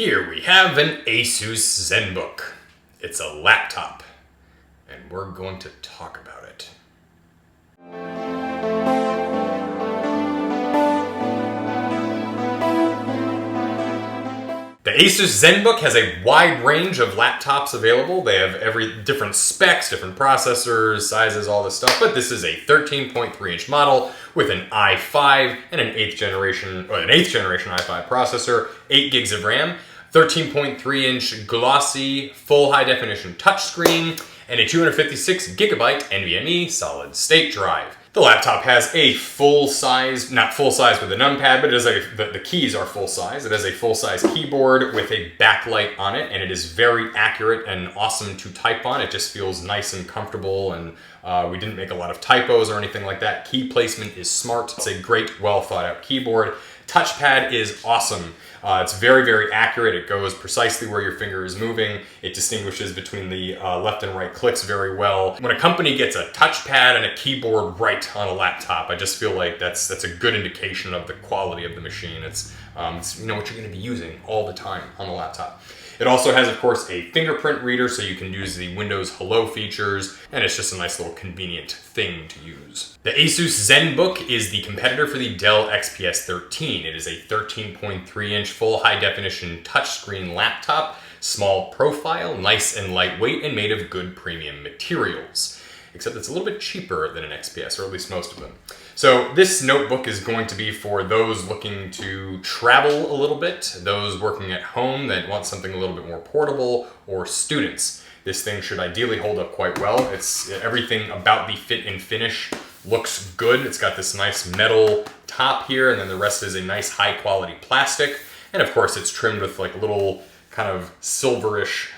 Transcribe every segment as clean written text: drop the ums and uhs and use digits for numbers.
Here we have an ASUS Zenbook. It's a laptop, and we're going to talk about it. The ASUS Zenbook has a wide range of laptops available. They have different specs, different processors, sizes, all this stuff, but this is a 13.3-inch model with an i5 and an 8th generation i5 processor, 8 gigs of RAM, 13.3-inch glossy full high definition touchscreen, and a 256 gigabyte NVMe solid state drive. The laptop has a full size, not full size with a numpad, but it is the keys are full size. It has a full size keyboard with a backlight on it, and it is very accurate and awesome to type on. It just feels nice and comfortable, and we didn't make a lot of typos or anything like that. Key placement is smart. It's a great, well thought out keyboard. Touchpad is awesome. It's very, very accurate. It goes precisely where your finger is moving. It distinguishes between the left and right clicks very well. When a company gets a touchpad and a keyboard right on a laptop, I just feel like that's a good indication of the quality of the machine. It's you know what you're going to be using all the time on the laptop. It also has, of course, a fingerprint reader, so you can use the Windows Hello features, and it's just a nice little convenient thing to use. The ASUS Zenbook is the competitor for the Dell XPS 13. It is a 13.3-inch full high-definition touchscreen laptop, small profile, nice and lightweight, and made of good premium materials. Except it's a little bit cheaper than an XPS, or at least most of them. So this notebook is going to be for those looking to travel a little bit, those working at home that want something a little bit more portable, or students. This thing should ideally hold up quite well. Everything about the fit and finish looks good. It's got this nice metal top here, and then the rest is a nice high quality plastic. And of course it's trimmed with like little kind of silverish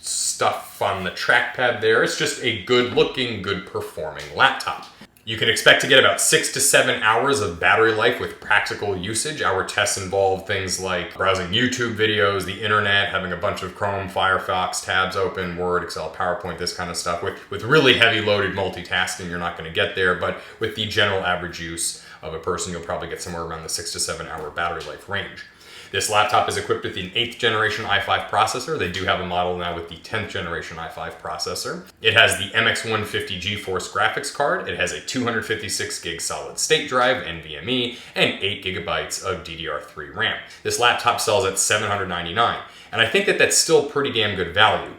stuff on the trackpad there. It's just a good looking, good performing laptop. You can expect to get about 6 to 7 hours of battery life with practical usage. Our tests involve things like browsing YouTube videos, the internet, having a bunch of Chrome, Firefox tabs open, Word, Excel, PowerPoint, this kind of stuff. With really heavy loaded multitasking, you're not going to get there, but with the general average use of a person, you'll probably get somewhere around the 6 to 7 hour battery life range. This laptop is equipped with the 8th generation i5 processor. They do have a model now with the 10th generation i5 processor. It has the MX150 GeForce graphics card. It has a 256 gig solid state drive, NVMe, and 8 gigabytes of DDR3 RAM. This laptop sells at $799, and I think that that's still pretty damn good value.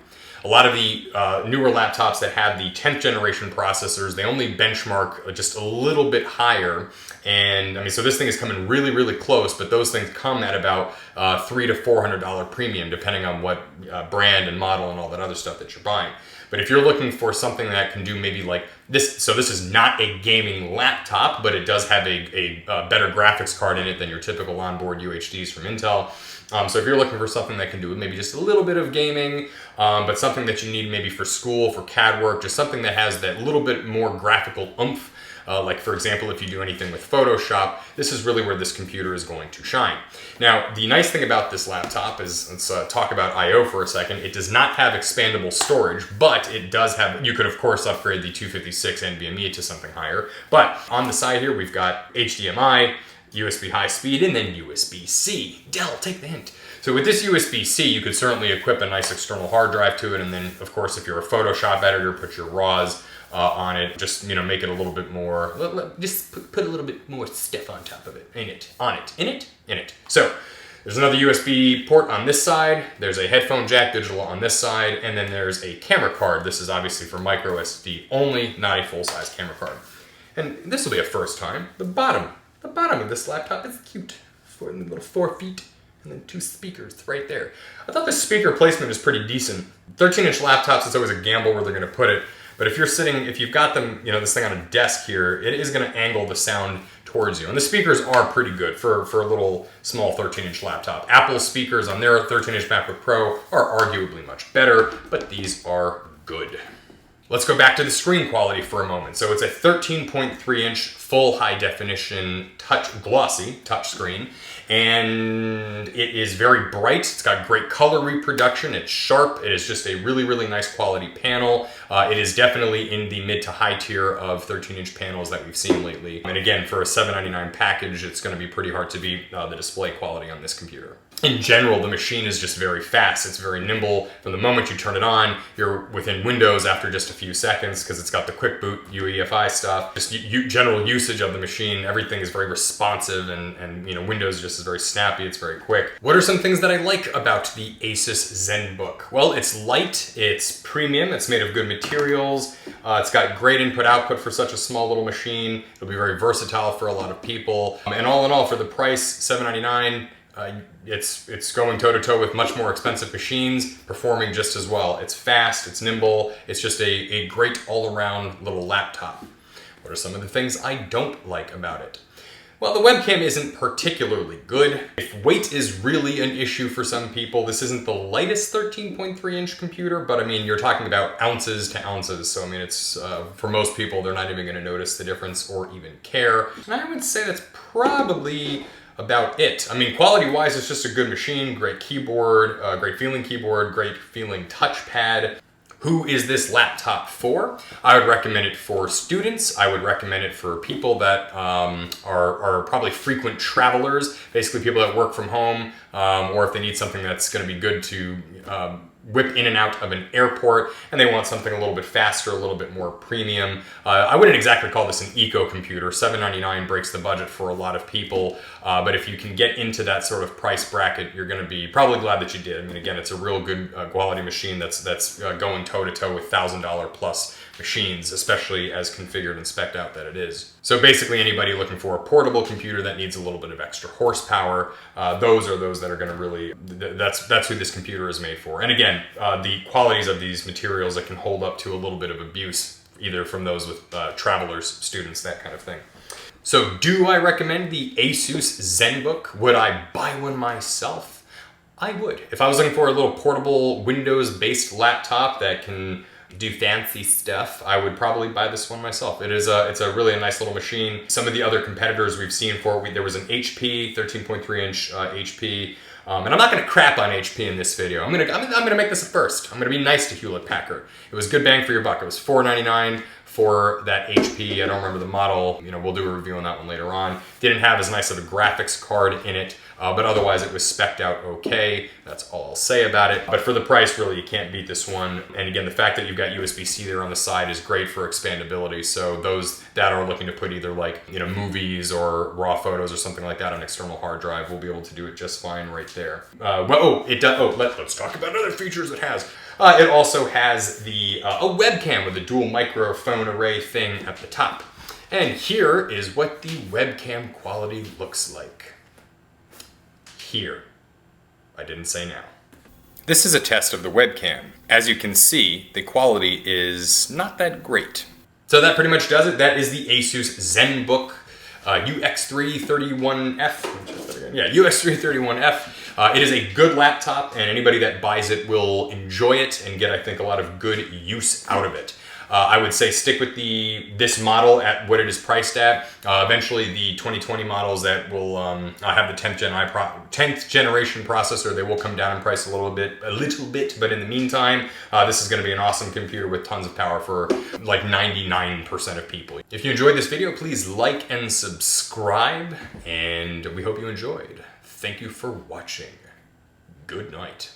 A lot of the newer laptops that have the 10th generation processors, they only benchmark just a little bit higher. And I mean, so this thing is coming really, really close, but those things come at about $300 to $400 premium, depending on what brand and model and all that other stuff that you're buying. But if you're looking for something that can do maybe like this, so this is not a gaming laptop, but it does have a better graphics card in it than your typical onboard UHDs from Intel. So if you're looking for something that can do maybe just a little bit of gaming, but something that you need maybe for school, for CAD work, just something that has that little bit more graphical oomph, like for example, if you do anything with Photoshop, this is really where this computer is going to shine. Now, the nice thing about this laptop is, let's talk about I/O for a second. It does not have expandable storage, but it does have, you could of course upgrade the 256 NVMe to something higher. But on the side here, we've got HDMI, USB high speed, and then USB-C. Dell, take the hint. So with this USB-C, you could certainly equip a nice external hard drive to it, and then of course if you're a Photoshop editor, put your RAWs on it, just make it a little bit more, just put a little bit more stuff on top of it, in it. So there's another USB port on this side, there's a headphone jack digital on this side, and then there's a camera card. This is obviously for micro SD only, not a full-size camera card. And this will be a first time. The bottom of this laptop is cute. Little 4 feet and then 2 speakers right there. I thought the speaker placement is pretty decent. 13-inch laptops, it's always a gamble where they're going to put it. But if you've got them, this thing on a desk here, it is going to angle the sound towards you. And the speakers are pretty good for a little small 13-inch laptop. Apple's speakers on their 13-inch MacBook Pro are arguably much better, but these are good. Let's go back to the screen quality for a moment. So it's a 13.3-inch full high-definition glossy touchscreen, and it is very bright. It's got great color reproduction. It's sharp. It is just a really, really nice quality panel. It is definitely in the mid to high tier of 13-inch panels that we've seen lately. And again, for a $799 package, it's going to be pretty hard to beat the display quality on this computer. in general, the machine is just very fast. It's very nimble. From the moment you turn it on, you're within Windows after just a few seconds because it's got the quick boot UEFI stuff. Just general usage of the machine, everything is very responsive, and you know, Windows just is very snappy. It's very quick. What are some things that I like about the ASUS Zenbook? Well, it's light, it's premium, it's made of good materials, it's got great input-output for such a small little machine. It'll be very versatile for a lot of people. And all in all, for the price, $799, it's going toe-to-toe with much more expensive machines, performing just as well. It's fast, it's nimble, it's just a great all-around little laptop. What are some of the things I don't like about it? Well, the webcam isn't particularly good. If weight is really an issue for some people, this isn't the lightest 13.3-inch computer, but I mean, you're talking about ounces to ounces, so I mean, it's for most people, they're not even gonna notice the difference or even care. And I would say that's probably about it. I mean, quality-wise, it's just a good machine, great keyboard, great feeling touchpad. Who is this laptop for? I would recommend it for students. I would recommend it for people that are probably frequent travelers, basically people that work from home, or if they need something that's gonna be good to whip in and out of an airport, and they want something a little bit faster, a little bit more premium. I wouldn't exactly call this an eco computer. $799 breaks the budget for a lot of people, but if you can get into that sort of price bracket, you're gonna be probably glad that you did. I mean, again, it's a real good quality machine that's going toe-to-toe with $1,000 plus machines, especially as configured and spec'd out that it is. So basically anybody looking for a portable computer that needs a little bit of extra horsepower, those are those that are gonna really, that's who this computer is made for. And again, the qualities of these materials that can hold up to a little bit of abuse, either from those with travelers, students, that kind of thing. So do I recommend the ASUS Zenbook? Would I buy one myself? I would. If I was looking for a little portable Windows-based laptop that can do fancy stuff, I would probably buy this one myself. It's a really nice little machine. Some of the other competitors we've seen for it, there was an HP, 13.3-inch HP, and I'm not gonna crap on HP in this video. I'm gonna make this a first. I'm gonna be nice to Hewlett-Packard. It was good bang for your buck. It was $499 for that HP. I don't remember the model. You know, we'll do a review on that one later on. Didn't have as nice of a graphics card in it, but otherwise it was spec'd out okay. That's all I'll say about it. But for the price, really, you can't beat this one. And again, the fact that you've got USB-C there on the side is great for expandability. So those that are looking to put either like, you know, movies or raw photos or something like that on an external hard drive will be able to do it just fine right there. Let's talk about other features it has. It also has a webcam with a dual microphone array thing at the top. And here is what the webcam quality looks like. Here. I didn't say now. This is a test of the webcam. As you can see, the quality is not that great. So that pretty much does it. That is the ASUS Zenbook UX331F. Yeah, UX331F. It is a good laptop, and anybody that buys it will enjoy it and get, I think, a lot of good use out of it. I would say stick with this model at what it is priced at. Eventually, the 2020 models that will have the 10th generation processor, they will come down in price a little bit. But in the meantime, this is going to be an awesome computer with tons of power for like 99% of people. If you enjoyed this video, please like and subscribe, and we hope you enjoyed. Thank you for watching. Good night.